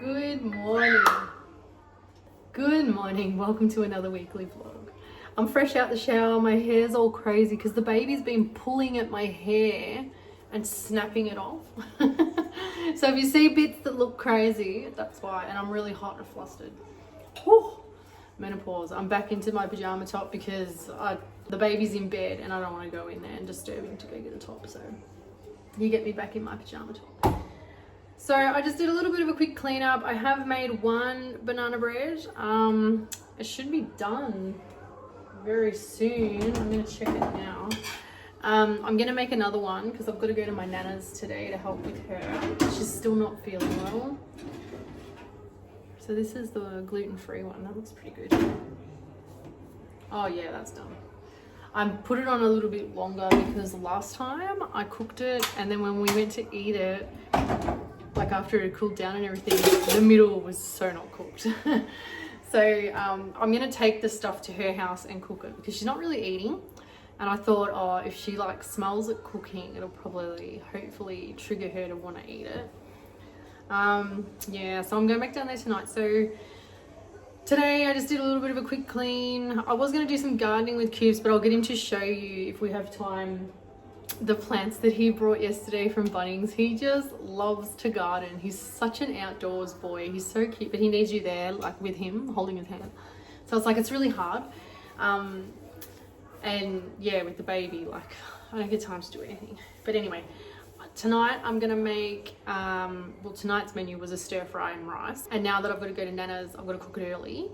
Good morning. Good morning. Welcome to another weekly vlog. I'm fresh out the shower. My hair's all crazy because the baby's been pulling at my hair and snapping it off. So if you see bits that look crazy, that's why. And I'm really hot and flustered. Whew. Menopause. I'm back into my pajama top because the baby's in bed and I don't want to go in there and disturb him to go get a top. So you get me back in my pajama top. So I just did a little bit of a quick cleanup. I have made one banana bread. It should be done very soon. I'm gonna check it now. I'm gonna make another one because I've got to go to my nana's today to help with her. She's still not feeling well. So this is the gluten-free one. That looks pretty good. Oh yeah, that's done. I put it on a little bit longer because last time I cooked it and then when we went to eat it, like after it had cooled down and everything, the middle was so not cooked. So I'm gonna take the stuff to her house and cook it because she's not really eating. And I thought, oh, if she like smells it cooking, it'll probably, hopefully trigger her to want to eat it. Yeah, so I'm going back down there tonight. So today I just did a little bit of a quick clean. I was going to do some gardening with Cubes, but I'll get him to show you if we have time the plants that he brought yesterday from Bunnings. He just loves to garden. He's such an outdoors boy. He's so cute, but he needs you there, like with him, holding his hand. So it's like, it's really hard. And yeah, with the baby, like I don't get time to do anything. But anyway, tonight I'm gonna make, well, tonight's menu was a stir fry and rice. And now that I've got to go to Nana's, I've got to cook it early.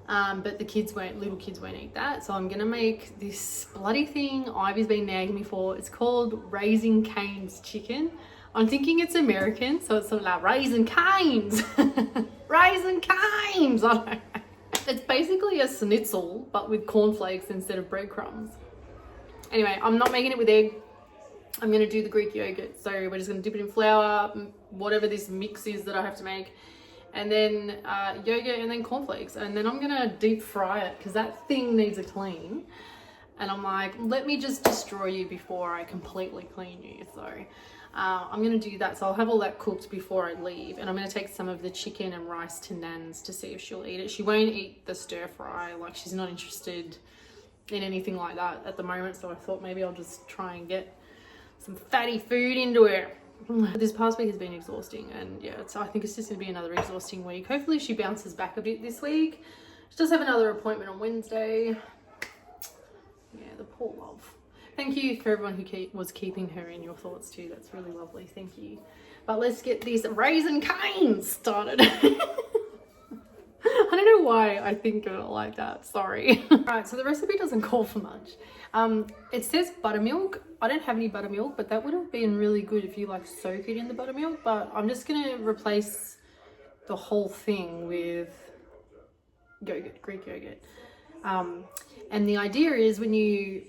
But the kids little kids won't eat that. So I'm gonna make this bloody thing Ivy's been nagging me for. It's called Raising Cane's chicken. I'm thinking it's American, so it's sort of like Raising Cane's. Raising Cane's. I don't know. It's basically a schnitzel, but with cornflakes instead of breadcrumbs. Anyway, I'm not making it with egg. I'm gonna do the Greek yogurt. So we're just gonna dip it in flour, whatever this mix is that I have to make. And then yogurt and then cornflakes. And then I'm gonna deep fry it because that thing needs a clean. And I'm like, let me just destroy you before I completely clean you. So I'm gonna do that. So I'll have all that cooked before I leave. And I'm gonna take some of the chicken and rice to Nan's to see if she'll eat it. She won't eat the stir fry. Like she's not interested in anything like that at the moment. So I thought maybe I'll just try and get some fatty food into her. This past week has been exhausting and yeah, I think it's just gonna be another exhausting week. Hopefully she bounces back a bit this week. She does have another appointment on Wednesday. Yeah, the poor love. Thank you for everyone who was keeping her in your thoughts too. That's really lovely, thank you. But let's get these Raising Cane's started. I don't know why I think of it like that, sorry. Alright, so the recipe doesn't call for much. It says buttermilk. I don't have any buttermilk, but that would have been really good if you like soak it in the buttermilk. But I'm just gonna replace the whole thing with yogurt, Greek yogurt. And the idea is when you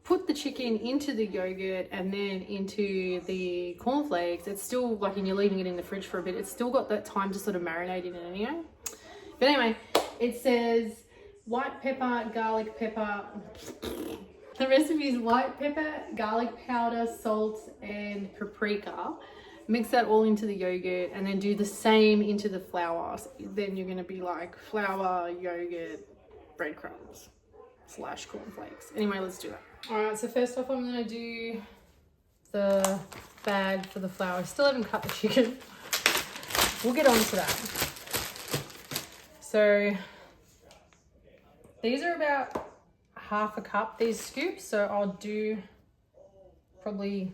put the chicken into the yogurt and then into the cornflakes, it's still like, and you're leaving it in the fridge for a bit, it's still got that time to sort of marinate in it anyway. But anyway, it says white pepper, garlic pepper. The recipe is white pepper, garlic powder, salt, and paprika. Mix that all into the yogurt and then do the same into the flour. So then you're gonna be like flour, yogurt, breadcrumbs / cornflakes. Anyway, let's do that. All right, so first off, I'm gonna do the bag for the flour. I still haven't cut the chicken. We'll get on to that. So these are about half a cup, these scoops. So I'll do probably,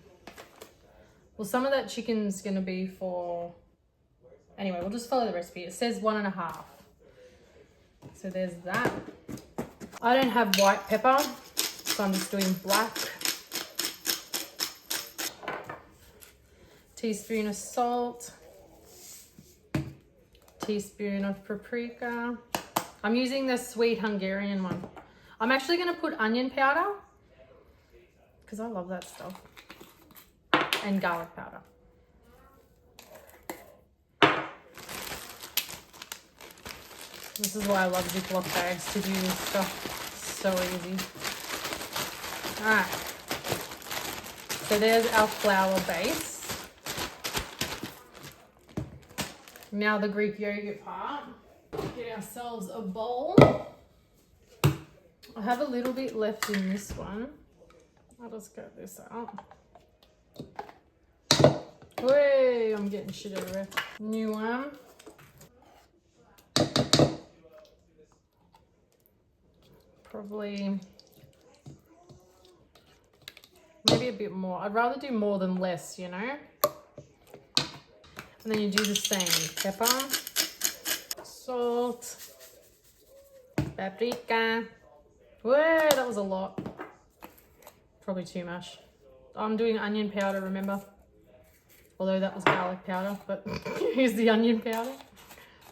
well, some of that chicken's gonna be for, anyway, we'll just follow the recipe. It says 1.5. So there's that. I don't have white pepper, so I'm just doing black. Teaspoon of salt. Teaspoon of paprika. I'm using the sweet Hungarian one. I'm actually going to put onion powder because I love that stuff, and garlic powder. This is why I love Ziploc bags to do this stuff. So easy. All right. So there's our flour base. Now the Greek yogurt part. Get ourselves a bowl. I have a little bit left in this one. I'll just get this out. Whey, I'm getting shit everywhere. New one. Probably maybe a bit more. I'd rather do more than less, you know. And then you do the same. Pepper, salt, paprika. Whoa, that was a lot. Probably too much. I'm doing onion powder, remember? Although that was garlic powder, but here's the onion powder.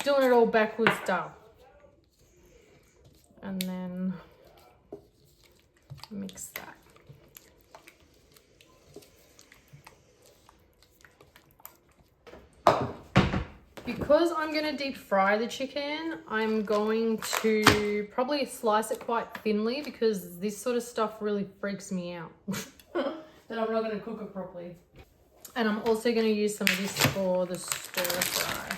Doing it all backwards stuff. And then mix that. Because I'm going to deep fry the chicken, I'm going to probably slice it quite thinly because this sort of stuff really freaks me out. That I'm not going to cook it properly. And I'm also going to use some of this for the stir fry.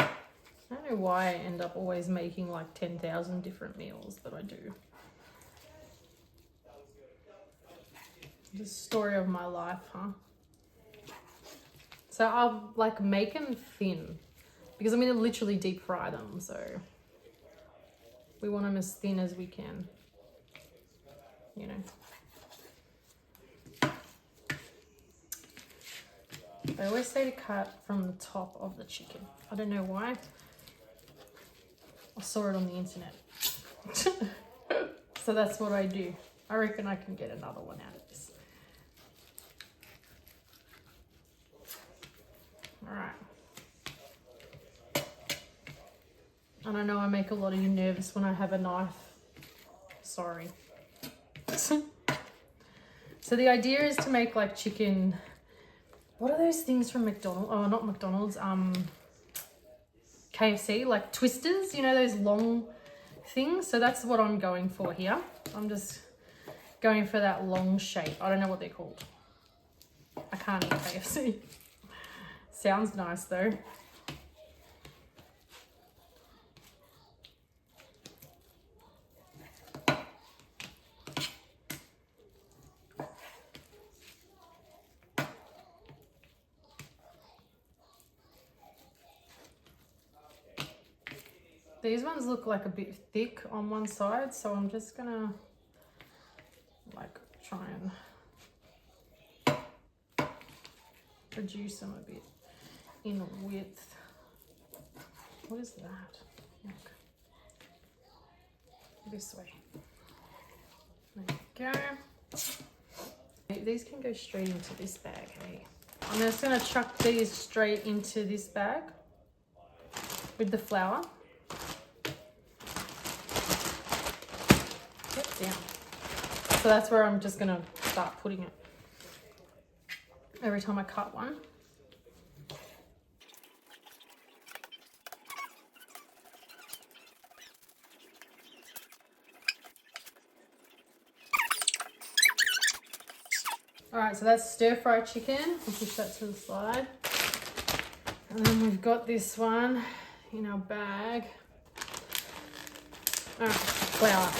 I don't know why I end up always making like 10,000 different meals, but I do. The story of my life, huh? So I'll like make them thin because I'm going to literally deep fry them. So we want them as thin as we can, you know. I always say to cut from the top of the chicken. I don't know why. I saw it on the internet. So that's what I do. I reckon I can get another one out of this. All right. And I know I make a lot of you nervous when I have a knife. Sorry. So the idea is to make like chicken, what are those things from McDonald's? Oh, not McDonald's, KFC, like twisters, you know, those long things. So that's what I'm going for here. I'm just going for that long shape. I don't know what they're called. I can't eat KFC. Sounds nice though. These ones look like a bit thick on one side, so I'm just gonna like try and reduce them a bit in width. What is that? Look. This way. There you go. These can go straight into this bag, hey? I'm just gonna chuck these straight into this bag with the flour. Down. So that's where I'm just gonna start putting it every time I cut one. All right, so that's stir-fry chicken. I'll push that to the side. And then we've got this one in our bag. All right, flour.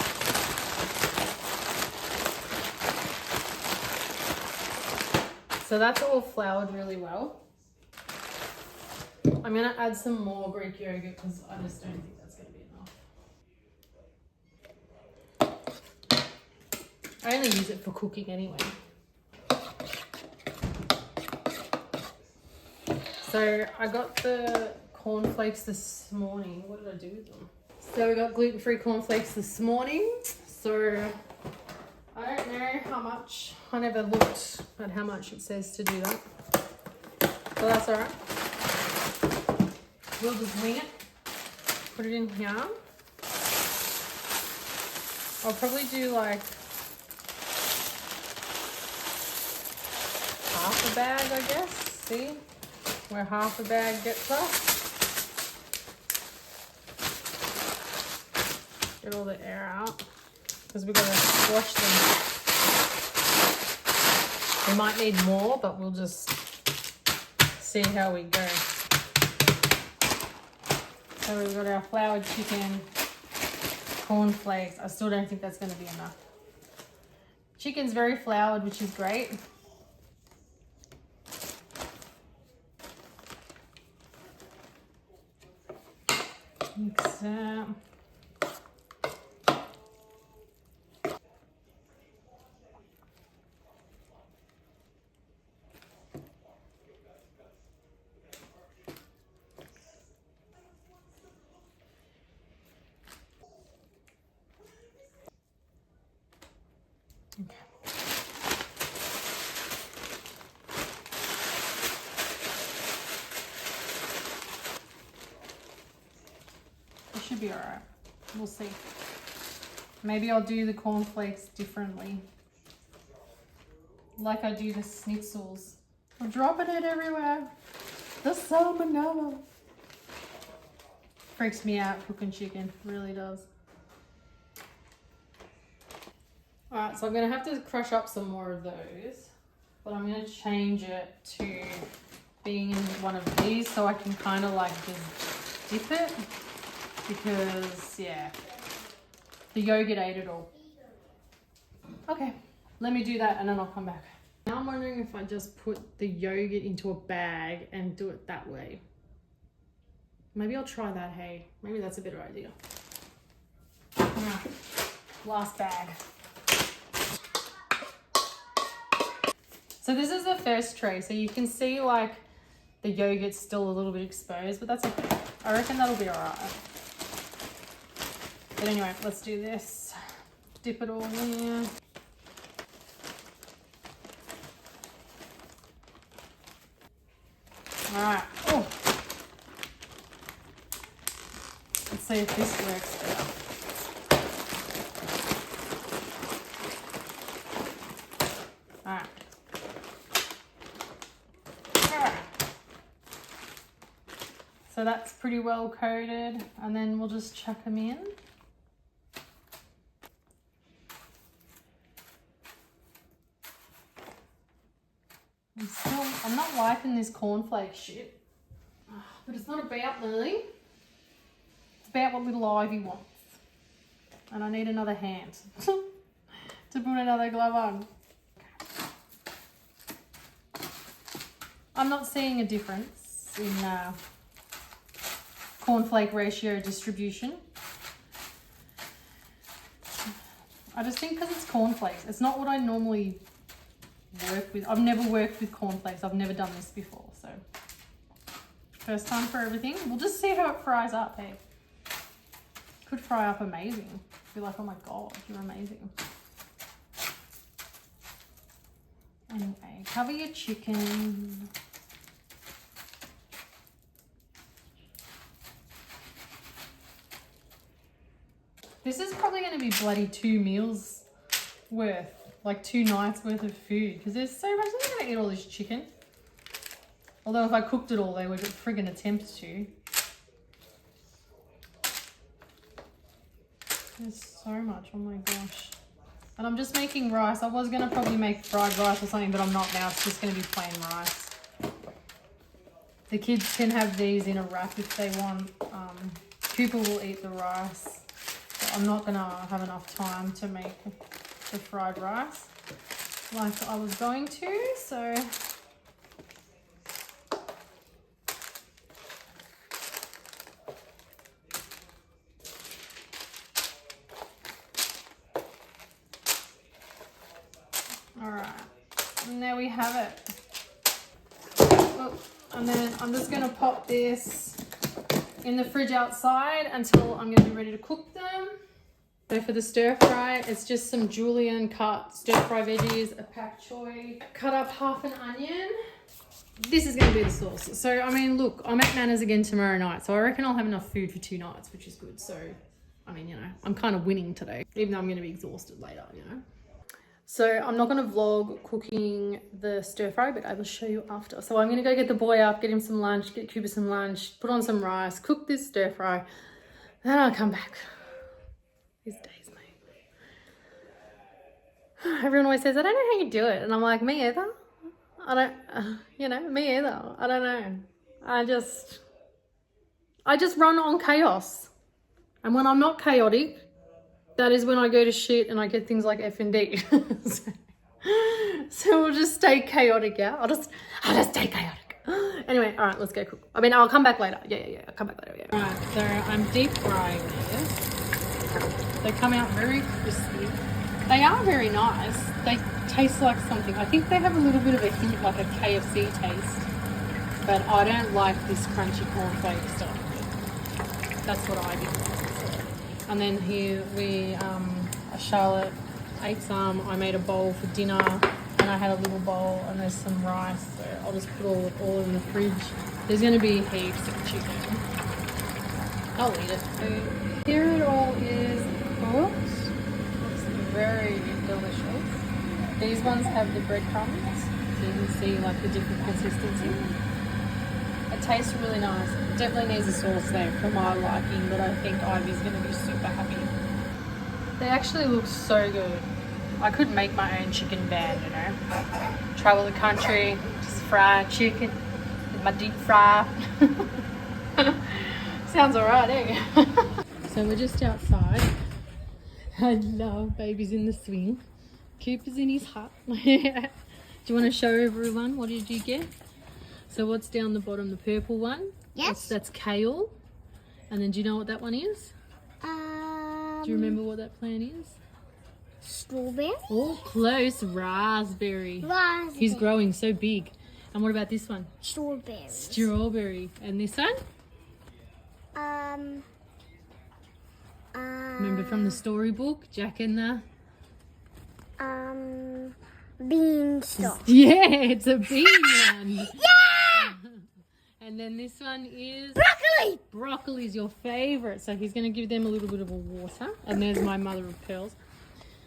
So that's all floured really well. I'm gonna add some more Greek yogurt because I just don't think that's gonna be enough. I only use it for cooking anyway. So I got the cornflakes this morning. What did I do with them? So we got gluten-free cornflakes this morning. So I don't know how much. I never looked at how much it says to do that. So that's all right. We'll just wing it. Put it in here. I'll probably do like half a bag, I guess. See where half a bag gets us. Get all the air out because we're gonna wash them. We might need more, but we'll just see how we go. So we've got our floured chicken, cornflakes. I still don't think that's going to be enough. Chicken's very floured, which is great. Mix that. Okay. It should be all right. We'll see. Maybe I'll do the cornflakes differently. Like I do the schnitzels. I'm dropping it everywhere. The salmonella. Freaks me out cooking chicken. Really does. Alright, so I'm going to have to crush up some more of those. But I'm going to change it to being in one of these so I can kind of like just dip it. Because, yeah, the yogurt ate it all. Okay, let me do that and then I'll come back. Now I'm wondering if I just put the yogurt into a bag and do it that way. Maybe I'll try that, hey. Maybe that's a better idea. Alright, last bag. So this is the first tray, so you can see like the yogurt's still a little bit exposed, but that's okay. I reckon that'll be alright. But anyway, let's do this. Dip it all in. Alright. Oh. Let's see if this works better. Alright. So that's pretty well coated, and then we'll just chuck them in. I'm not liking this cornflake shit, but it's not about Lily. It's about what little Ivy wants. And I need another hand to put another glove on. I'm not seeing a difference in cornflake ratio distribution. I just think because it's cornflakes, it's not what I normally work with. I've never worked with cornflakes. I've never done this before, so first time for everything. We'll just see how it fries up. Hey, could fry up amazing. Be like, oh my god, you're amazing. Anyway, cover your chicken. This is probably going to be bloody 2 meals worth. Like 2 nights worth of food, because there's so much. I'm not gonna eat all this chicken. Although if I cooked it all, they would friggin' attempt to. There's so much, oh my gosh. And I'm just making rice. I was gonna probably make fried rice or something, but I'm not now. It's just gonna be plain rice. The kids can have these in a wrap if they want. Cooper will eat the rice. But I'm not gonna have enough time to make the fried rice like I was going to, so all right, and there we have it. Oh, and then I'm just going to pop this in the fridge outside until I'm going to be ready to cook them. So for the stir fry, it's just some julienne cut stir fry veggies, a pak choy, cut up half an onion. This is going to be the sauce. So, I mean, look, I'm at Nana's again tomorrow night, so I reckon I'll have enough food for 2 nights, which is good. So, I mean, you know, I'm kind of winning today, even though I'm going to be exhausted later, you know. So I'm not going to vlog cooking the stir fry, but I will show you after. So I'm going to go get the boy up, get him some lunch, get Cooper some lunch, put on some rice, cook this stir fry, then I'll come back. These days, mate. Everyone always says, I don't know how you do it. And I'm like, me either. I don't, me either. I don't know. I just run on chaos. And when I'm not chaotic, that is when I go to shit and I get things like F and D. So we'll just stay chaotic, yeah? I'll just stay chaotic. Anyway, all right, let's go cook. I mean, I'll come back later. Yeah, I'll come back later, yeah. All right, so I'm deep frying this. They come out very crispy. They are very nice. They taste like something. I think they have a little bit of a hint like a KFC taste. But I don't like this crunchy cornflake stuff. That's what I do. And then here Charlotte ate some. I made a bowl for dinner and I had a little bowl and there's some rice. So I'll just put all in the fridge. There's going to be heaps of chicken. I'll eat it. So here it all is cooked. Looks very delicious. These ones have the breadcrumbs, so you can see like the different consistency. It tastes really nice. It definitely needs a sauce there for my liking, but I think Ivy's going to be super happy. They actually look so good. I could make my own chicken band, you know. Travel the country, just fry chicken with my deep fry. Sounds alright, eh? So we're just outside. I love babies in the swing. Cooper's in his hut. Do you want to show everyone what did you get? So what's down the bottom? The purple one? Yes. That's kale. And then do you know what that one is? Do you remember what that plant is? Strawberry. Oh, close. Raspberry. Raspberry. He's growing so big. And what about this one? Strawberry. Strawberry. And this one? Remember from the storybook, Jack and the... Beanstalk. Yeah, it's a bean one. Yeah! And then this one is... Broccoli! Broccoli is your favourite. So he's going to give them a little bit of a water. And there's my mother of pearls.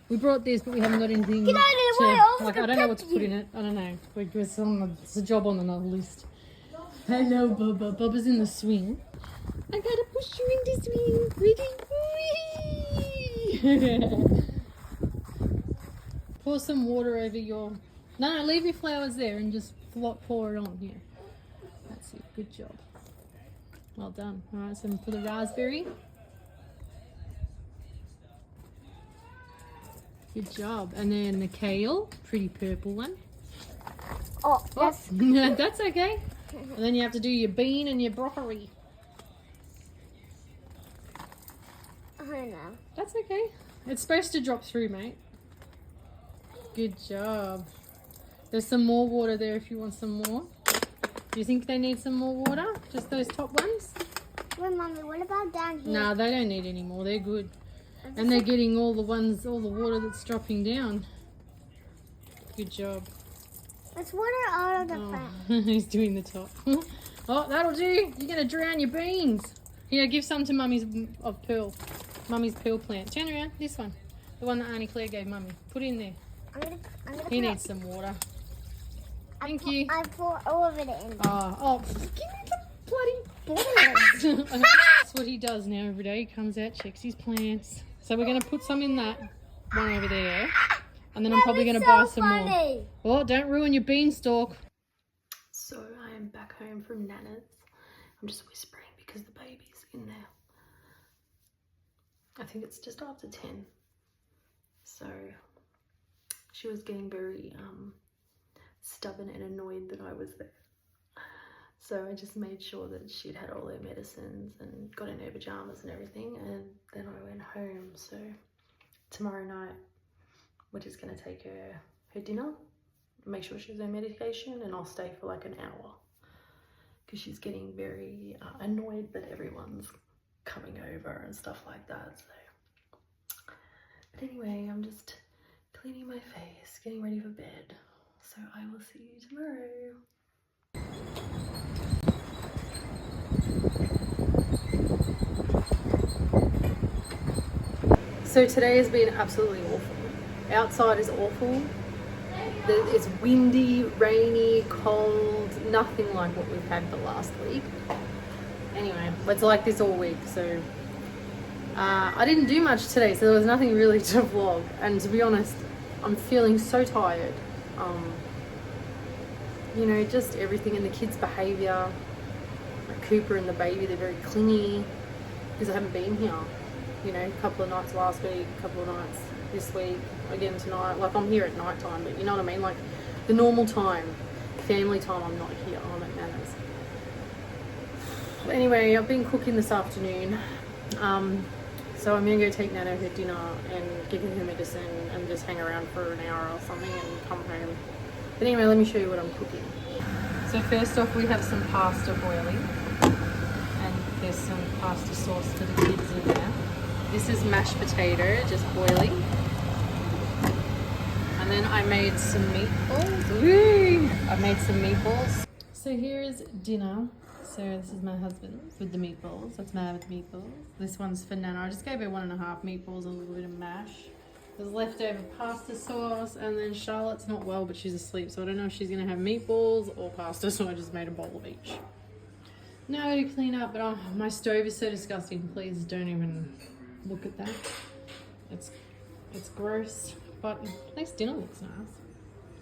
We brought this, but we haven't got anything Get out of the way, I like, I don't know what to put in it. I don't know. It's a job on another list. Hello, Bubba. Bubba's in the swing. I gotta push you in the swing. Ready? Pour some water over your... No, leave your flowers there and just pour it on here. That's it. Good job. Well done. All right, so for the raspberry. Good job. And then the kale, pretty purple one. Oh, that's... That's okay. And then you have to do your bean and your broccoli. I know. That's okay. It's supposed to drop through, mate. Good job. There's some more water there if you want some more. Do you think they need some more water? Just those top ones? Wait, Mommy, what about down here? Nah, they don't need any more. They're good. And they're getting all the water that's dropping down. Good job. Let's water all of the plants. He's doing the top. Oh, that'll do. You're going to drown your beans. Here, give some to Mummy's of pearl. Mummy's pearl plant. Turn around. This one. The one that Auntie Claire gave Mummy. Put it in there. I'm gonna He needs some water. Thank you. I pour all of it in. Oh, give me the bloody bottles. That's what he does now every day. He comes out, checks his plants. So we're going to put some in that one over there. And then I'm probably going to buy some more. Oh, don't ruin your beanstalk. So I am back home from Nana's. I'm just whispering because the baby's in there. I think it's just after 10. So she was getting very stubborn and annoyed that I was there. So I just made sure that she'd had all her medicines and got in her pajamas and everything, and then I went home. So tomorrow night we're just going to take her dinner, make sure she has her medication, and I'll stay for like an hour because she's getting very annoyed that everyone's coming over and stuff like that. So, but anyway, I'm just cleaning my face, getting ready for bed. So I will see you tomorrow. So today has been absolutely awful. Outside is awful. It's windy, rainy, cold, nothing like what we've had the last week. Anyway, it's like this all week. So I didn't do much today, so there was nothing really to vlog. And to be honest, I'm feeling so tired. You know, just everything in the kids' behaviour. Like Cooper and the baby, they're very clingy because I haven't been here. You know, a couple of nights last week, a couple of nights this week, again tonight. Like, I'm here at night time, but you know what I mean? Like, the normal time, family time, I'm not here. I'm at Nana's. But anyway, I've been cooking this afternoon. So I'm going to go take Nana her dinner and give her medicine and just hang around for an hour or something and come home. But anyway, let me show you what I'm cooking. So first off, we have some pasta boiling. And there's some pasta sauce for the kids in there. This is mashed potato, just boiling. And then I made some meatballs. Woo! I made some meatballs. So here is dinner. So this is my husband's with the meatballs. That's mine with meatballs. This one's for Nana. I just gave her 1.5 meatballs, a little bit of mash. There's leftover pasta sauce, and then Charlotte's not well, but she's asleep, so I don't know if she's gonna have meatballs or pasta, so I just made a bowl of each. Now I gotta clean up, but my stove is so disgusting. Please don't even look at that. It's gross, but at least dinner looks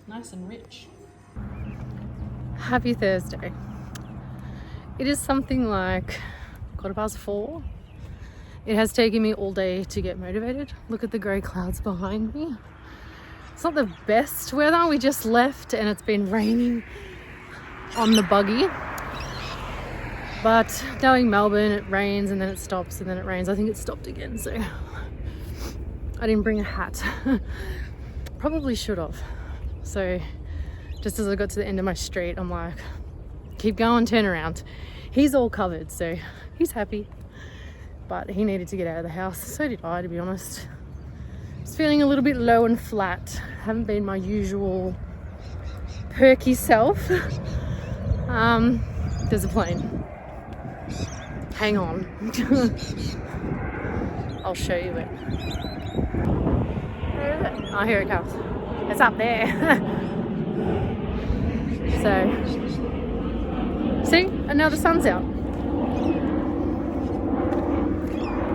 nice and rich. Happy Thursday. It is something like 4:15. It has taken me all day to get motivated. Look at the grey clouds behind me. It's not the best weather. We just left and it's been raining on the buggy. But knowing Melbourne, it rains and then it stops and then it rains. I think it stopped again, so I didn't bring a hat. Probably should have. So just as I got to the end of my street, I'm like, keep going, turn around. He's all covered, so he's happy. But he needed to get out of the house. So did I, to be honest. Just feeling a little bit low and flat. Haven't been my usual perky self. There's a plane. Hang on. I'll show you it. Where is it? Oh, here it comes. It's up there. So, see? And now the sun's out.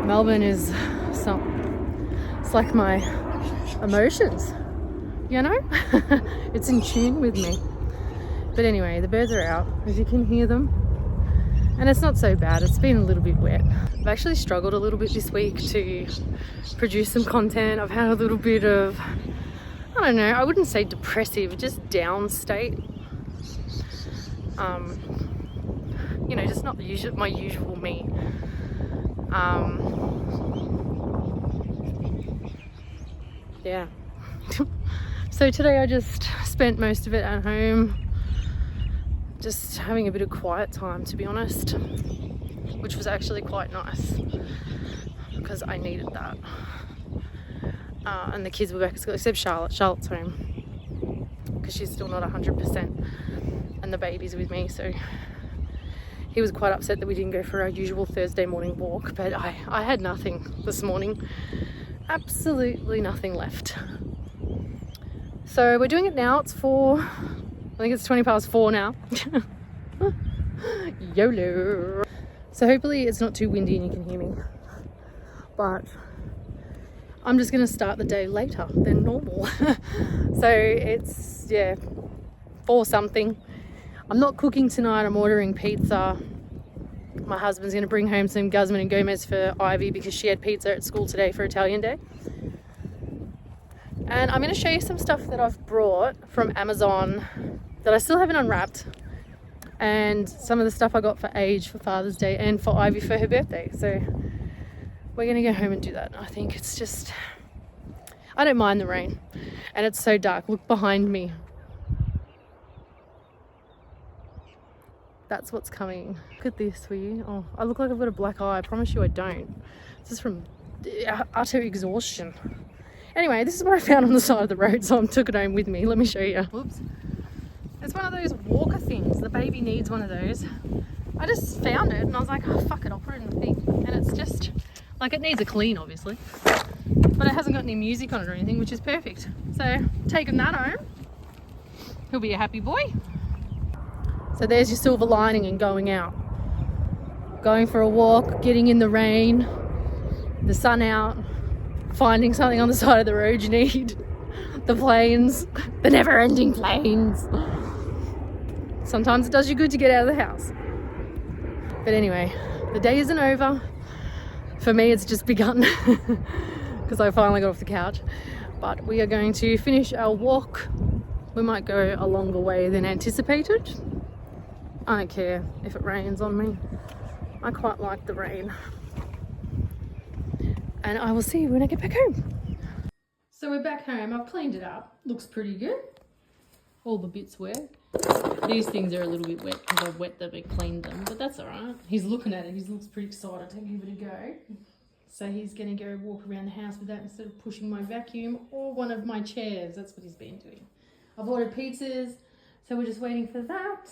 Melbourne is it's like my emotions, you know? It's in tune with me. But anyway, the birds are out, as you can hear them. And it's not so bad, it's been a little bit wet. I've actually struggled a little bit this week to produce some content. I've had a little bit of, I don't know, I wouldn't say depressive, just down state. You know, just not my usual me. Yeah. So today I just spent most of it at home, just having a bit of quiet time, to be honest, which was actually quite nice because I needed that. And the kids were back at school, except Charlotte. Charlotte's home because she's still not 100%, and the baby's with me, so he was quite upset that we didn't go for our usual Thursday morning walk, but I had nothing this morning. Absolutely nothing left. So we're doing it now. It's 4, I think it's 4:20 now. YOLO. So hopefully it's not too windy and you can hear me. But I'm just going to start the day later than normal. So it's, 4 something. I'm not cooking tonight, I'm ordering pizza. My husband's going to bring home some Guzman and Gomez for Ivy because she had pizza at school today for Italian Day. And I'm going to show you some stuff that I've brought from Amazon that I still haven't unwrapped. And some of the stuff I got for Age for Father's Day and for Ivy for her birthday. So we're going to go home and do that. I think it's just, I don't mind the rain. And it's so dark. Look behind me. That's what's coming. Look at this for you. Oh, I look like I've got a black eye. I promise you I don't. This is from utter exhaustion. Anyway, this is what I found on the side of the road, so I took it home with me. Let me show you. Whoops. It's one of those walker things. The baby needs one of those. I just found it and I was like, oh, fuck it, I'll put it in the thing. And it's just, like, it needs a clean, obviously. But it hasn't got any music on it or anything, which is perfect. So, taking that home, he'll be a happy boy. So there's your silver lining in going out. Going for a walk, getting in the rain, the sun out, finding something on the side of the road you need. The planes, the never-ending planes. Sometimes it does you good to get out of the house. But anyway, the day isn't over. For me, it's just begun because I finally got off the couch. But we are going to finish our walk. We might go a longer way than anticipated. I don't care if it rains on me. I quite like the rain. And I will see you when I get back home. So we're back home. I've cleaned it up. Looks pretty good. All the bits work. These things are a little bit wet because I've wet them and cleaned them, but that's all right. He's looking at it. He looks pretty excited to give it a go. So he's going to go walk around the house with that instead of pushing my vacuum or one of my chairs. That's what he's been doing. I've ordered pizzas, so we're just waiting for that.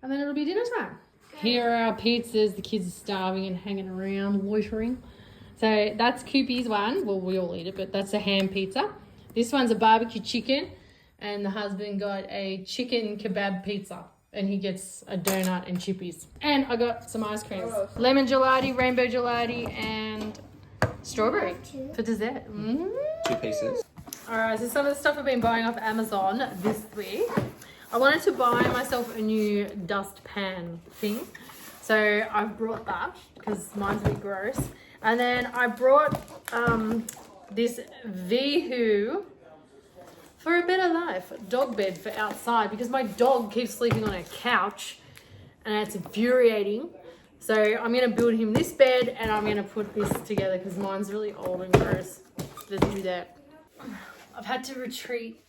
And then it'll be dinner time. Here are our pizzas. The kids are starving and hanging around, loitering. So that's Coopy's one. Well, we all eat it, but that's a ham pizza. This one's a barbecue chicken. And the husband got a chicken kebab pizza. And he gets a donut and chippies. And I got some ice creams. Lemon gelati, rainbow gelati, and strawberry for dessert. 2 pieces. Alright, so some of the stuff I've been buying off Amazon this week. I wanted to buy myself a new dustpan thing. So I brought that because mine's a bit gross. And then I brought this Vihu for a better life dog bed for outside because my dog keeps sleeping on a couch and it's infuriating. So I'm going to build him this bed and I'm going to put this together because mine's really old and gross. Let's do that. I've had to retreat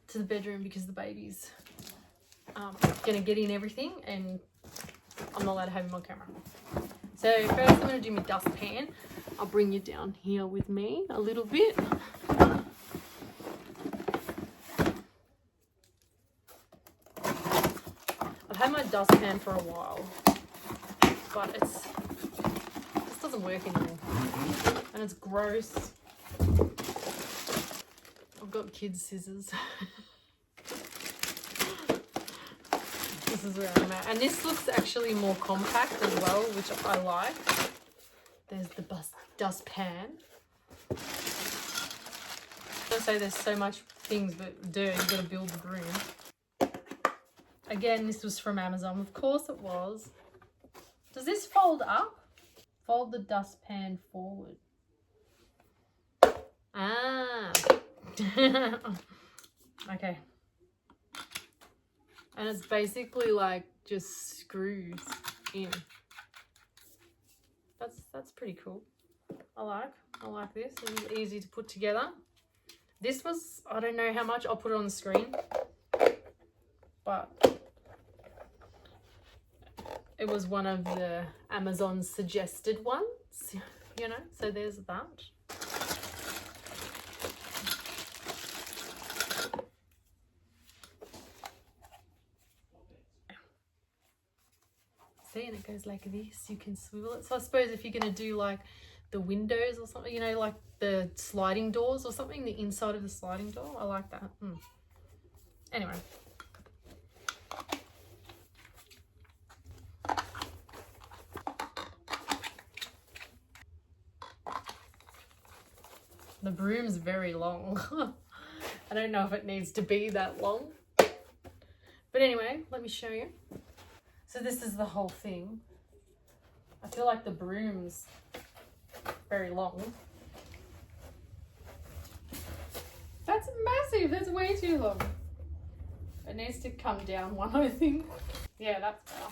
to the bedroom because the baby's going to get in everything and I'm not allowed to have him on camera. So first I'm going to do my dustpan. I'll bring you down here with me a little bit. I've had my dustpan for a while, but it just doesn't work anymore. And it's gross. I've got kids' scissors. This is where I'm at. And this looks actually more compact as well, which I like. There's the dustpan. Don't say there's so much things, but dirt, you've got to build the broom. Again, this was from Amazon. Of course it was. Does this fold up? Fold the dustpan forward. Ah. Okay. And it's basically like just screws in. That's pretty cool. I like this. This is easy to put together. This was, I don't know how much. I'll put it on the screen. But it was one of the Amazon suggested ones, you know, so there's that. See, and it goes like this. You can swivel it. So I suppose if you're going to do like the windows or something, you know, like the sliding doors or something, the inside of the sliding door. I like that. Anyway. The broom's very long. I don't know if it needs to be that long. But anyway, let me show you. So this is the whole thing. I feel like the broom's very long. That's massive. That's way too long. It needs to come down one, I think. Yeah, that's better.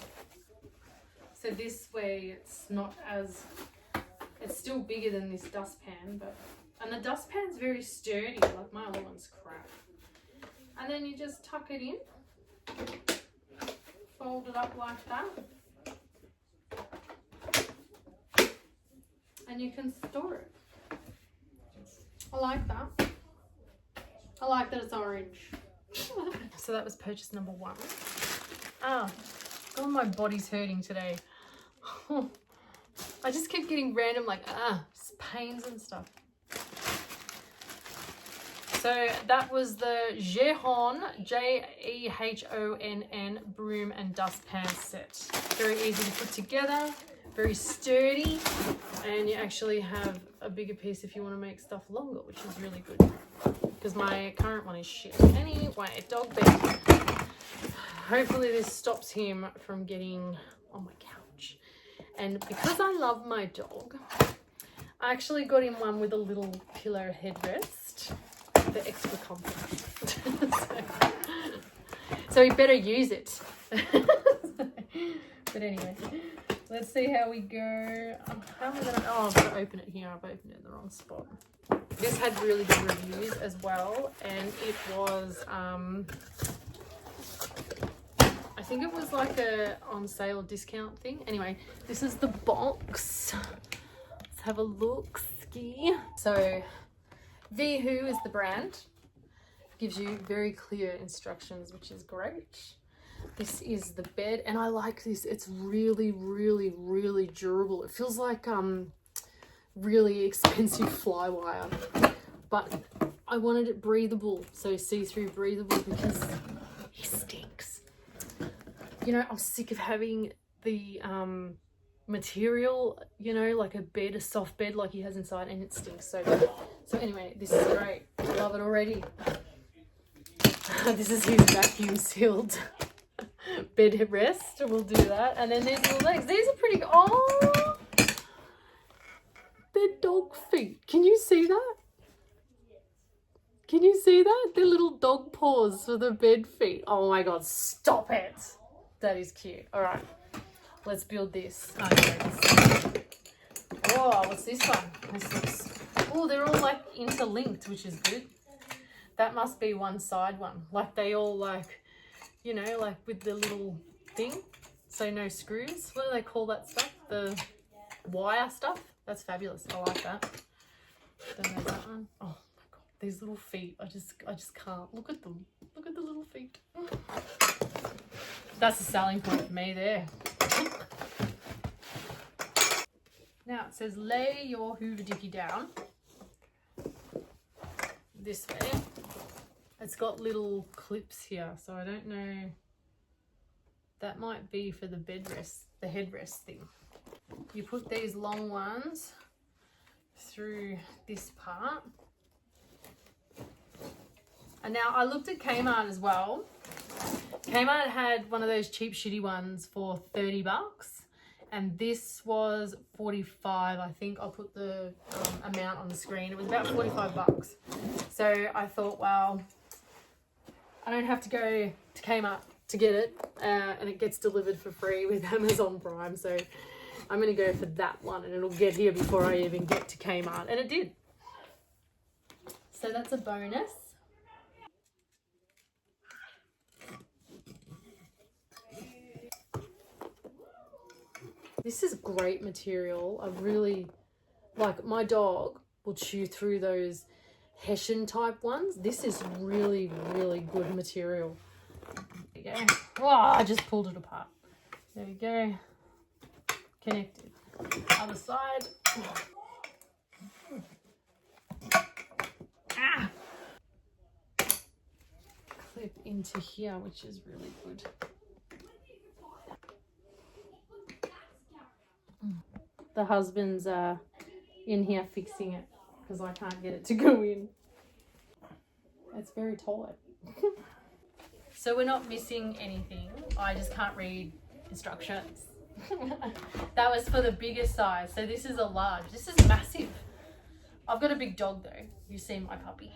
So this way it's not as... It's still bigger than this dustpan, but... And the dustpan's very sturdy, like my other one's crap. And then you just tuck it in. Fold it up like that. And you can store it. I like that. I like that it's orange. So that was purchase number 1. God, my body's hurting today. I just keep getting random like pains and stuff. So that was the Jehon, Jehonn broom and dustpan set. Very easy to put together, very sturdy, and you actually have a bigger piece if you want to make stuff longer, which is really good. Because my current one is shit. Anyway, dog bed. Hopefully this stops him from getting on my couch. And because I love my dog, I actually got him one with a little pillow headrest for extra comfort. So he better use it. But anyway, let's see how we go. How am I gonna? Oh, I've got to open it here. I've opened it in the wrong spot. This had really good reviews as well, and it was I think it was like a on sale discount thing. Anyway, this is the box. Let's have a look. Ski. So Vihu is the brand. Gives you very clear instructions, which is great. This is the bed, and I like this. It's really, really, really durable. It feels like really expensive fly wire, but I wanted it breathable, so see-through breathable, because he stinks. You know, I'm sick of having the material, you know, like a bed, a soft bed like he has inside, and it stinks so bad. So anyway, this is great. I love it already. This is his vacuum sealed bed rest. We'll do that. And then these little legs. These are pretty good. Oh, they're dog feet. Can you see that? Can you see that? They're little dog paws for the bed feet. Oh my God, stop it. That is cute. All right, let's build this. Oh, what's this one? This looks... Oh, they're all like interlinked, which is good. That must be one side one. Like they all like, you know, like with the little thing. So no screws. What do they call that stuff? The wire stuff? That's fabulous. I like that. Don't know that one. Oh my God, these little feet. I just can't. Look at them. Look at the little feet. That's the selling point for me there. Now it says lay your Hoover Dicky down this way. It's got little clips here, so I don't know. That might be for the bed rest, the headrest thing. You put these long ones through this part. And now I looked at Kmart as well. Kmart had one of those cheap shitty ones for 30 bucks. And this was 45. I think I'll put the amount on the screen. It was about 45 bucks. So I thought, well, I don't have to go to Kmart to get it, and it gets delivered for free with Amazon Prime. So I'm going to go for that one, and it'll get here before I even get to Kmart. And it did. So that's a bonus. This is great material. I really like, my dog will chew through those Hessian type ones. This is really, really good material. There you go. Oh, I just pulled it apart. There we go. Connected. Other side. Ah! Clip into here, which is really good. The husband's in here fixing it because I can't get it to go in. It's very tight. So we're not missing anything. I just can't read instructions. That was for the bigger size. So this is a large. This is massive. I've got a big dog though. You see my puppy.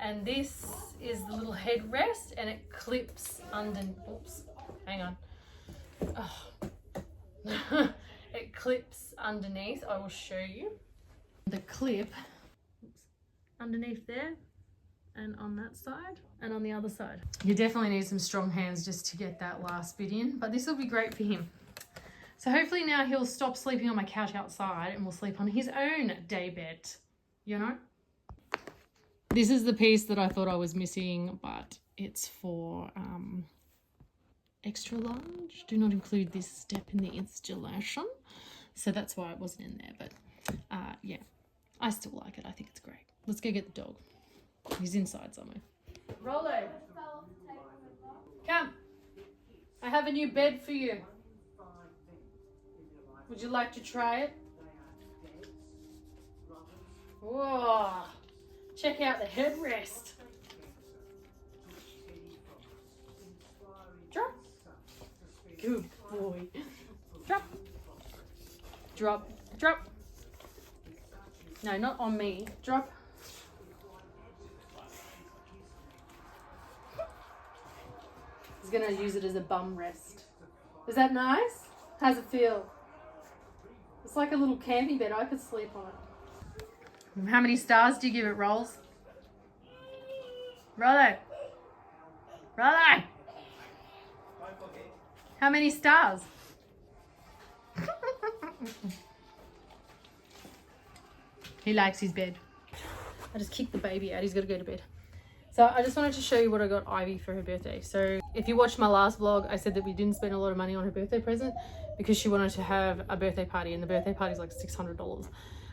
And this is the little headrest, and it clips under. Oops, hang on. Oh. It clips underneath. I will show you. The clip underneath there, and on that side, and on the other side. You definitely need some strong hands just to get that last bit in, but this will be great for him. So hopefully now he'll stop sleeping on my couch outside and will sleep on his own day bed, you know? This is the piece that I thought I was missing, but it's for extra large. Do not include this step in the installation. So that's why it wasn't in there, but yeah, I still like it. I think it's great. Let's go get the dog. He's inside somewhere. Rollo, come. I have a new bed for you. Would you like to try it? Whoa. Check out the headrest. Drop. Good boy. Drop. Drop. Drop. No, not on me. Drop. He's gonna use it as a bum rest. Is that nice? How's it feel? It's like a little camping bed. I could sleep on it. How many stars do you give it, Rolls? Rollo. Rollo. How many stars? He likes his bed. I just kicked the baby out. He's got to go to bed. So I just wanted to show you what I got Ivy for her birthday. So if you watched my last vlog, I said that we didn't spend a lot of money on her birthday present because she wanted to have a birthday party, and the birthday party is like $600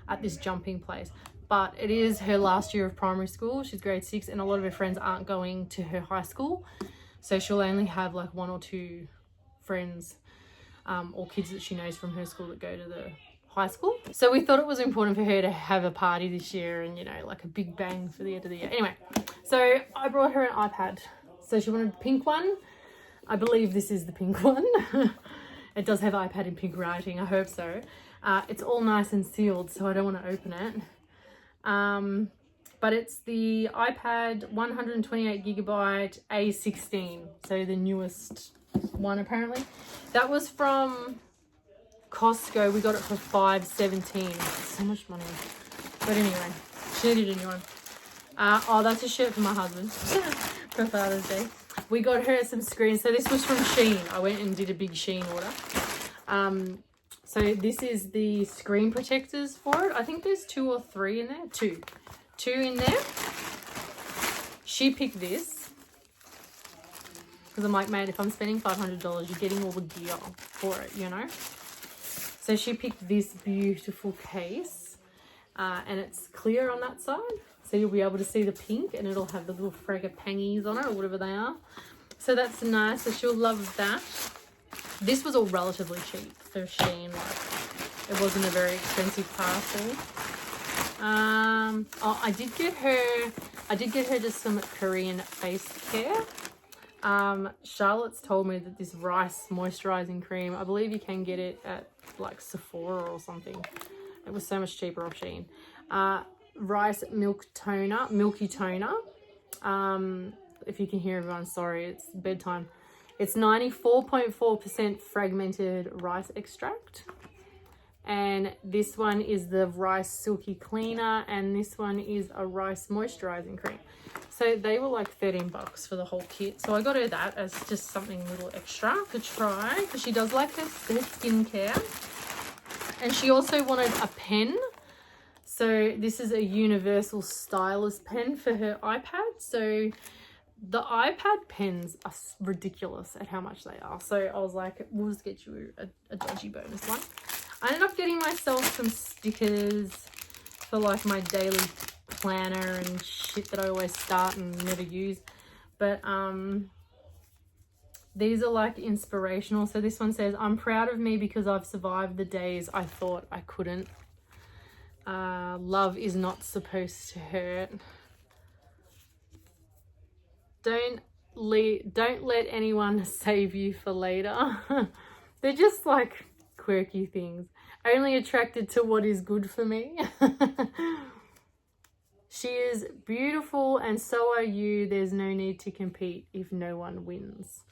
at this jumping place. But it is her last year of primary school. She's grade 6, and a lot of her friends aren't going to her high school. So she'll only have like 1 or 2 friends or kids that she knows from her school that go to the high school. So we thought it was important for her to have a party this year and, you know, like a big bang for the end of the year. Anyway, so I brought her an iPad. So she wanted a pink one. I believe this is the pink one. It does have iPad in pink writing. I hope so. It's all nice and sealed, so I don't want to open it. But it's the iPad 128 gigabyte A16. So the newest one apparently. That was from Costco. We got it for $5.17. So much money. But anyway, she needed a new one. Oh, that's a shirt for my husband for Father's Day. We got her some screens. So this was from Shein. I went and did a big Shein order. So this is the screen protectors for it. I think there's 2 or 3 in there. Two in there. She picked this because I'm like, mate, if I'm spending $500, you're getting all the gear for it, you know. So she picked this beautiful case, and it's clear on that side, so you'll be able to see the pink, and it'll have the little fragga pangies on it or whatever they are. So that's nice. So she'll love that. This was all relatively cheap for Shein. Like, it wasn't a very expensive parcel. Oh, I did get her just some Korean face care. Charlotte's told me that this rice moisturizing cream, I believe you can get it at like Sephora or something. It was so much cheaper off Shein. Rice milky toner. If you can hear everyone, sorry, it's bedtime. It's 94.4% fragmented rice extract. And this one is the rice silky cleaner, and this one is a rice moisturizing cream. So they were like $13 for the whole kit. So I got her that as just something a little extra to try, because she does like her skincare. And she also wanted a pen. So this is a universal stylus pen for her iPad. So the iPad pens are ridiculous at how much they are. So I was like, we'll just get you a dodgy bonus one. I ended up getting myself some stickers for like my daily planner and shit that I always start and never use. But these are like inspirational. So this one says, I'm proud of me because I've survived the days I thought I couldn't. Love is not supposed to hurt. Don't let anyone save you for later. They're just like quirky things. Only attracted to what is good for me. She is beautiful and so are you. There's no need to compete if no one wins.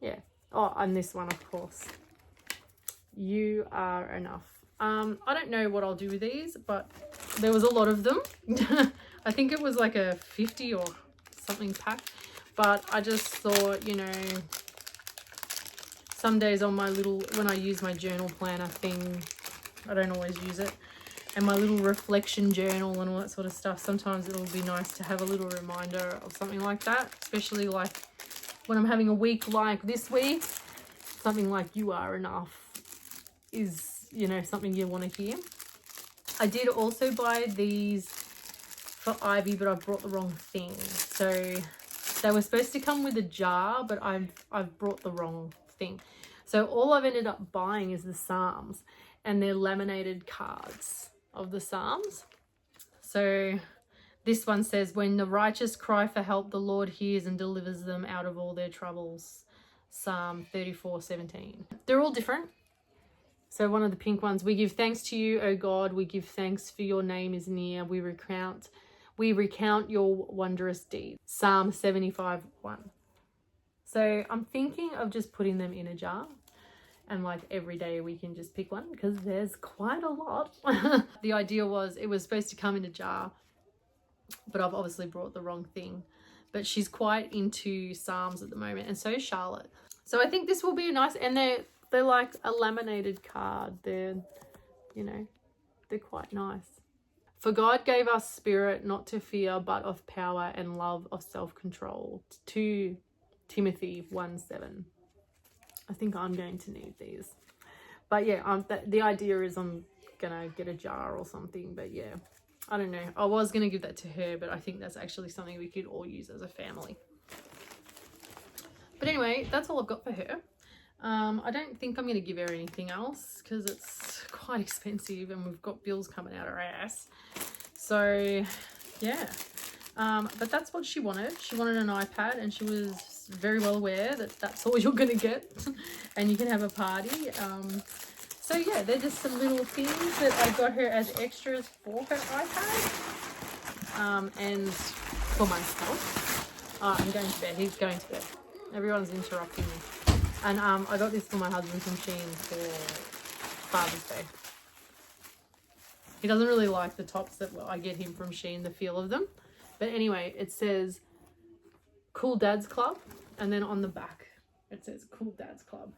Yeah. Oh, and this one, of course. You are enough. I don't know what I'll do with these, but there was a lot of them. I think it was like a 50 or something pack. But I just thought, you know, some days on my little, when I use my journal planner thing, I don't always use it. And my little reflection journal and all that sort of stuff, sometimes it'll be nice to have a little reminder of something like that. Especially like when I'm having a week like this week, something like you are enough is, you know, something you want to hear. I did also buy these for Ivy, but I brought the wrong thing. So they were supposed to come with a jar, but I've brought the wrong thing. So all I've ended up buying is the Psalms, and they're laminated cards of the Psalms. So this one says, when the righteous cry for help, the Lord hears and delivers them out of all their troubles. Psalm 34:17. They're all different. So one of the pink ones, we give thanks to you, O God. We give thanks for your name is near. We recount your wondrous deeds. Psalm 75:1. So I'm thinking of just putting them in a jar. And like every day we can just pick one because there's quite a lot. The idea was it was supposed to come in a jar, but I've obviously brought the wrong thing. But she's quite into Psalms at the moment, and so is Charlotte. So I think this will be nice, and they're like a laminated card. They're, you know, they're quite nice. For God gave us spirit not to fear, but of power and love of self-control. 2 Timothy 1:7. I think I'm going to need these. But yeah, the idea is I'm gonna get a jar or something. But yeah, I don't know. I was gonna give that to her, but I think that's actually something we could all use as a family. But anyway, that's all I've got for her. I don't think I'm gonna give her anything else because it's quite expensive and we've got bills coming out our ass. So yeah. But that's what she wanted. She wanted an iPad, and she was very well aware that that's all you're going to get and you can have a party. So yeah, they're just some little things that I got her as extras for her iPad and for myself. I'm going to bed. He's going to bed. Everyone's interrupting me. And I got this for my husband from Shein for Father's Day. He doesn't really like the tops that I get him from Shein, the feel of them. But anyway, it says Cool Dads Club, and then on the back it says Cool Dads Club.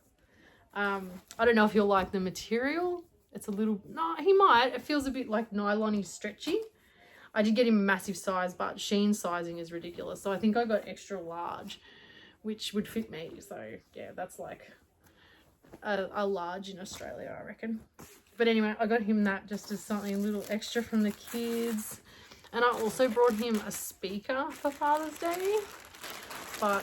I don't know if he'll like the material. It's a little, no, he might. It feels a bit like nylon-y, stretchy. I did get him a massive size, but Shein sizing is ridiculous. So I think I got extra large, which would fit me. So yeah, that's like a large in Australia, I reckon. But anyway, I got him that just as something a little extra from the kids. And I also brought him a speaker for Father's Day, but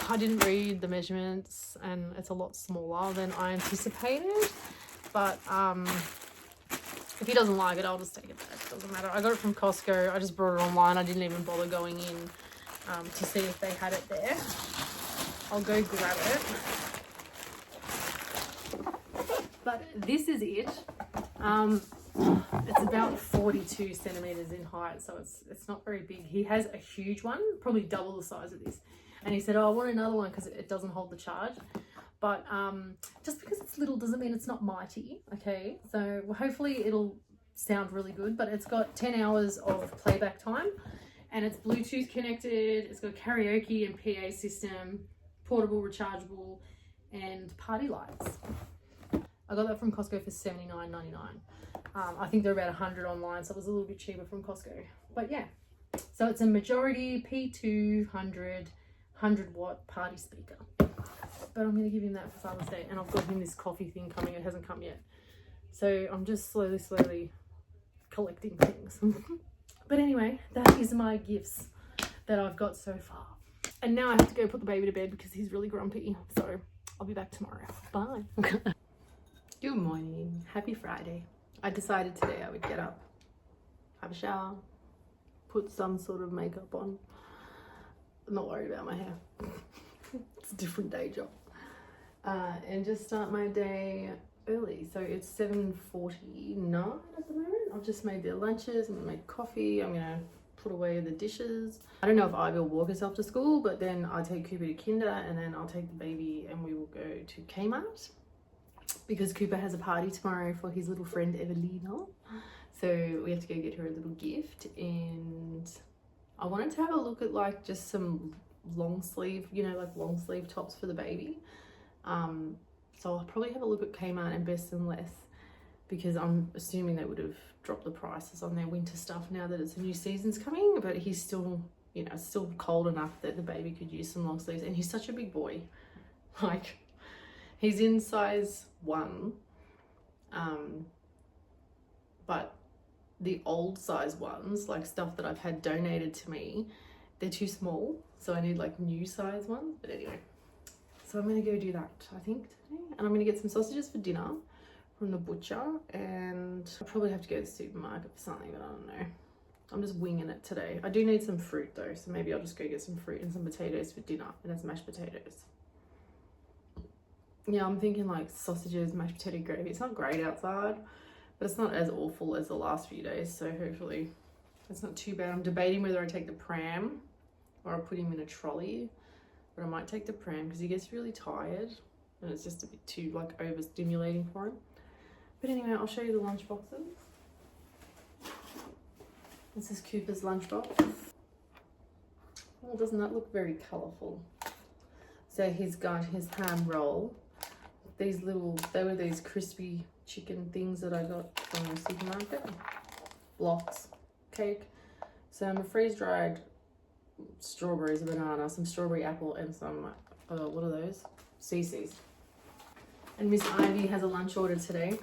I didn't read the measurements and it's a lot smaller than I anticipated. But if he doesn't like it, I'll just take it back. It doesn't matter. I got it from Costco. I just brought it online. I didn't even bother going in to see if they had it there. I'll go grab it. But this is it. It's about 42 centimeters in height, so it's not very big. He has a huge one, probably double the size of this, and he said, oh, I want another one because it doesn't hold the charge. But just because it's little doesn't mean it's not mighty. Okay, so hopefully it'll sound really good. But it's got 10 hours of playback time, and it's Bluetooth connected. It's got karaoke and PA system, portable, rechargeable, and party lights. I got that from Costco for $79.99. I think they're about 100 online, so it was a little bit cheaper from Costco. But yeah, so it's a majority P2 100 watt party speaker. But I'm going to give him that for Father's Day, and I've got him this coffee thing coming. It hasn't come yet, so I'm just slowly collecting things. But anyway, that is my gifts that I've got so far. And now I have to go put the baby to bed because he's really grumpy, so I'll be back tomorrow. Bye. Good morning. Happy Friday. I decided today I would get up, have a shower, put some sort of makeup on. I'm not worried about my hair. It's a different day job. And just start my day early. So it's 7:49 at the moment. I've just made their lunches. I'm gonna make coffee. I'm gonna put away the dishes. I don't know if Ivy will walk herself to school, but then I'll take Cooper to kinder, and then I'll take the baby and we will go to Kmart, because Cooper has a party tomorrow for his little friend Evelina. So we have to go get her a little gift, and I wanted to have a look at like just some long sleeve, you know, like long sleeve tops for the baby. So I'll probably have a look at Kmart and Best and Less, because I'm assuming they would have dropped the prices on their winter stuff now that it's a new season's coming. But he's still, you know, it's still cold enough that the baby could use some long sleeves, and he's such a big boy. Like, he's in size 1, but the old size ones, like stuff that I've had donated to me, they're too small, so I need like new size ones. But anyway, so I'm gonna go do that, I think, today, and I'm gonna get some sausages for dinner from the butcher, and I'll probably have to go to the supermarket for something, but I don't know. I'm just winging it today. I do need some fruit though, so maybe I'll just go get some fruit and some potatoes for dinner, and it's mashed potatoes. Yeah, I'm thinking like sausages, mashed potato gravy. It's not great outside, but it's not as awful as the last few days, so hopefully it's not too bad. I'm debating whether I take the pram or I put him in a trolley, but I might take the pram because he gets really tired and it's just a bit too like overstimulating for him. But anyway, I'll show you the lunch boxes. This is Cooper's lunchbox. Well, doesn't that look very colourful? So he's got his ham roll. These little, they were these crispy chicken things that I got from the supermarket. Blocks, cake. Some freeze-dried strawberries, a banana, some strawberry apple, and some, what are those? CC's. And Miss Ivy has a lunch order today.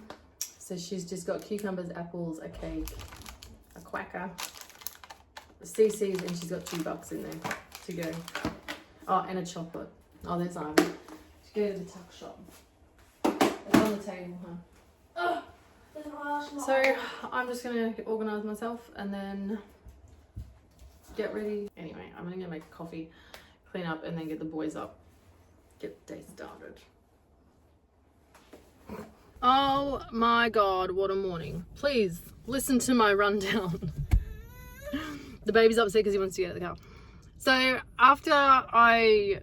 So she's just got cucumbers, apples, a cake, a quacker, CC's, and she's got $2 in there to go. Oh, and a chocolate. Oh, there's Ivy. Let's go to the tuck shop. It's on the table, huh? So I'm just gonna organise myself and then get ready. Anyway, I'm gonna go make a coffee, clean up, and then get the boys up, get the day started. Oh my God, what a morning. Please listen to my rundown. The baby's upset because he wants to get out of the car. So after I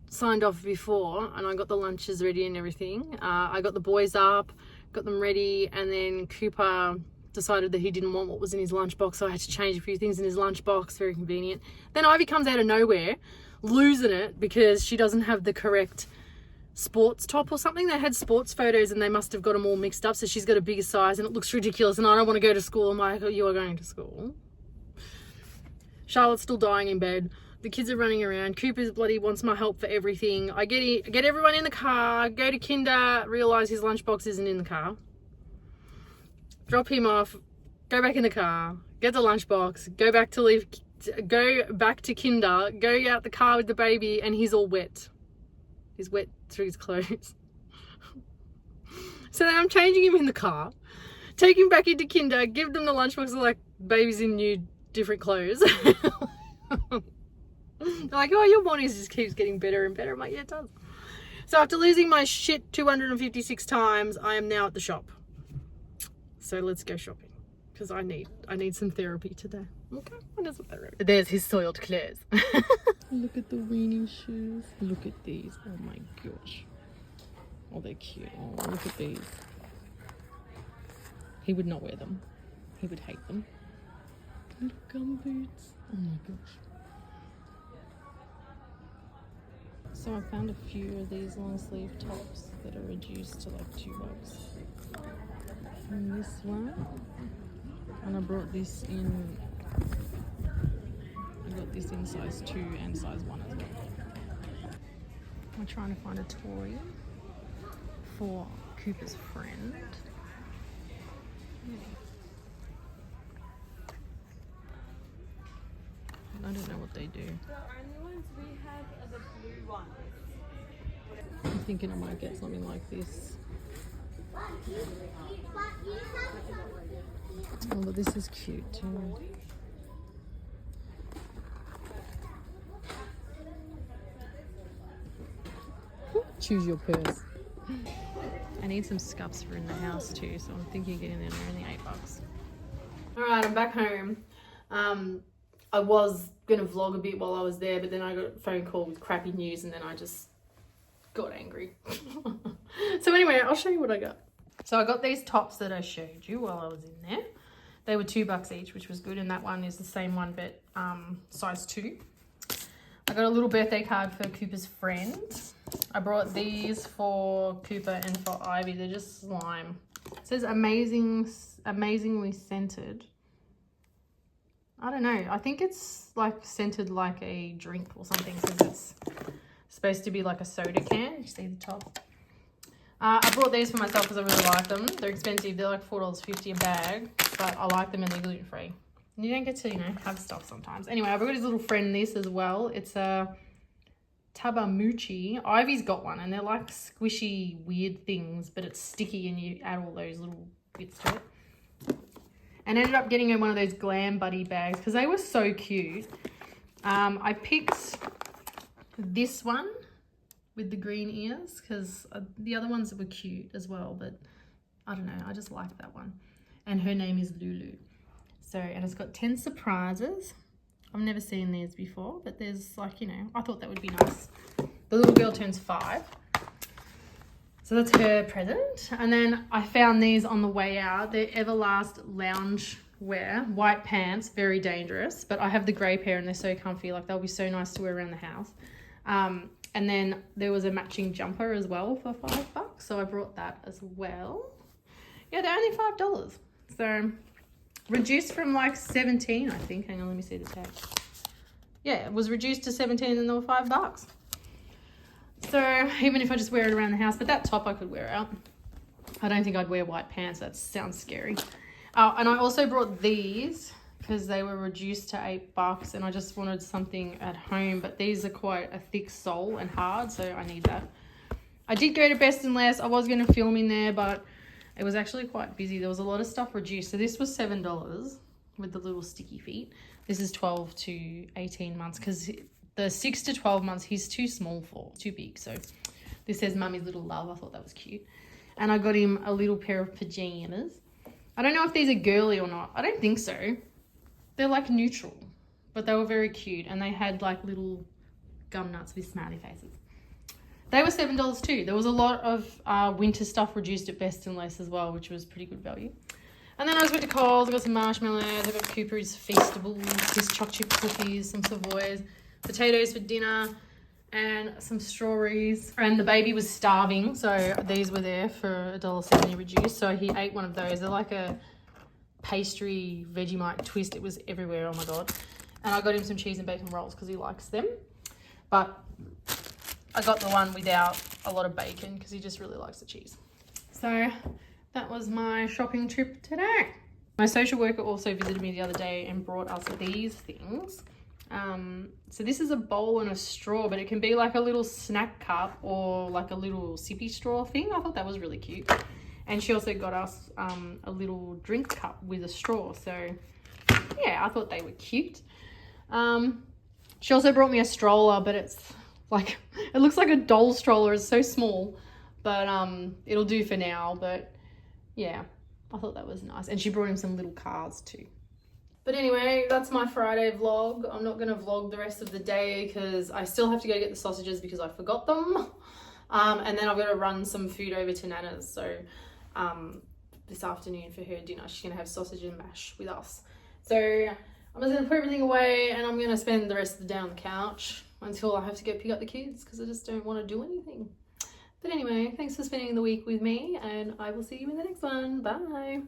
signed off before and I got the lunches ready and everything, I got the boys up, got them ready, and then Cooper decided that he didn't want what was in his lunchbox, so I had to change a few things in his lunchbox. Very convenient. Then Ivy comes out of nowhere, losing it because she doesn't have the correct sports top or something. They had sports photos and they must have got them all mixed up, so she's got a bigger size and it looks ridiculous and I don't want to go to school. I'm like, oh, you are going to school. Charlotte's still dying in bed. The kids are running around. Cooper's bloody wants my help for everything. I get everyone in the car, go to kinder, realise his lunchbox isn't in the car. Drop him off, go back in the car, get the lunchbox, go back to kinder, go out the car with the baby, and he's all wet. He's wet through his clothes. So then I'm changing him in the car, take him back into kinder, give them the lunchbox, like baby's in new different clothes. They're like, oh, your morning just keeps getting better and better. I'm like, yeah, it does. So after losing my shit 256 times, I am now at the shop. So let's go shopping because I need some therapy today. Okay, what is therapy? There's his soiled clothes. Look at the weenie shoes. Look at these. Oh my gosh. Oh, they're cute. Oh, look at these. He would not wear them. He would hate them. Little gum boots. Oh my gosh. So I found a few of these long sleeve tops that are reduced to like $2. And this one, and I brought this in, I got this in size 2 and size 1 as well. I'm trying to find a toy for Cooper's friend. I don't know what they do. The only ones we have are the blue ones. I'm thinking I might get something like this. Oh, but this is cute too. Choose your purse. I need some scuffs for in the house too, so I'm thinking of getting them. They're only $8. Alright, I'm back home. I was going to vlog a bit while I was there, but then I got a phone call with crappy news and then I just got angry. So anyway, I'll show you what I got. So I got these tops that I showed you while I was in there. They were $2 each, which was good, and that one is the same one but size 2. I got a little birthday card for Cooper's friend. I brought these for Cooper and for Ivy. They're just slime. It says amazingly scented. I don't know. I think it's like scented like a drink or something, because it's supposed to be like a soda can. You see the top. I brought these for myself because I really like them. They're expensive. They're like $4.50 a bag, but I like them and they're gluten-free. You don't get to, have stuff sometimes. Anyway, I brought his little friend this as well. It's a Tabamuchi. Ivy's got one, and they're like squishy, weird things, but it's sticky and you add all those little bits to it. And ended up getting her one of those Glam Buddy bags because they were so cute. I picked this one with the green ears because the other ones were cute as well, but I don't know, I just like that one. And her name is Lulu. So, and it's got 10 surprises. I've never seen these before, but there's like, you know, I thought that would be nice. The little girl turns 5. So that's her present. And then I found these on the way out. They're Everlast lounge wear, white pants, very dangerous. But I have the grey pair and they're so comfy. Like they'll be so nice to wear around the house. And then there was a matching jumper as well for $5. So I brought that as well. Yeah, they're only $5. So reduced from like 17, I think. Hang on, let me see the tag. Yeah, it was reduced to 17 and they were $5. So even if I just wear it around the house, but that top I could wear out. I don't think I'd wear white pants. That sounds scary. And I also brought these because they were reduced to $8 and I just wanted something at home, but these are quite a thick sole and hard, so I need that. I did go to Best and Less. I was going to film in there, but it was actually quite busy. There was a lot of stuff reduced. So this was $7 with the little sticky feet. This is 12 to 18 months because the 6 to 12 months, he's too small for, too big. So this says Mummy's Little Love. I thought that was cute. And I got him a little pair of pajamas. I don't know if these are girly or not. I don't think so. They're like neutral, but they were very cute. And they had like little gum nuts with smiley faces. They were $7 too. There was a lot of winter stuff reduced at Best and Less as well, which was pretty good value. And then I just went to Coles. I got some marshmallows. I got Cooper's Feastables, his choc chip cookies, some Savoys, potatoes for dinner, and some strawberries. And the baby was starving, so these were there for $1.70 reduced. So he ate one of those. They're like a pastry Vegemite twist. It was everywhere. Oh my god. And I got him some cheese and bacon rolls because he likes them. But I got the one without a lot of bacon because he just really likes the cheese. So that was my shopping trip today. My social worker also visited me the other day and brought us these things. So this is a bowl and a straw, but it can be like a little snack cup or like a little sippy straw thing. I thought that was really cute. And she also got us a little drink cup with a straw. So yeah, I thought they were cute. She also brought me a stroller, but it's like, it looks like a doll stroller. It's so small, but it'll do for now. But yeah, I thought that was nice. And she brought him some little cars too. But anyway, that's my Friday vlog. I'm not going to vlog the rest of the day because I still have to go get the sausages because I forgot them. And then I've got to run some food over to Nana's. So this afternoon for her dinner, she's going to have sausage and mash with us. So I'm just going to put everything away and I'm going to spend the rest of the day on the couch until I have to go pick up the kids because I just don't want to do anything. But anyway, thanks for spending the week with me and I will see you in the next one. Bye.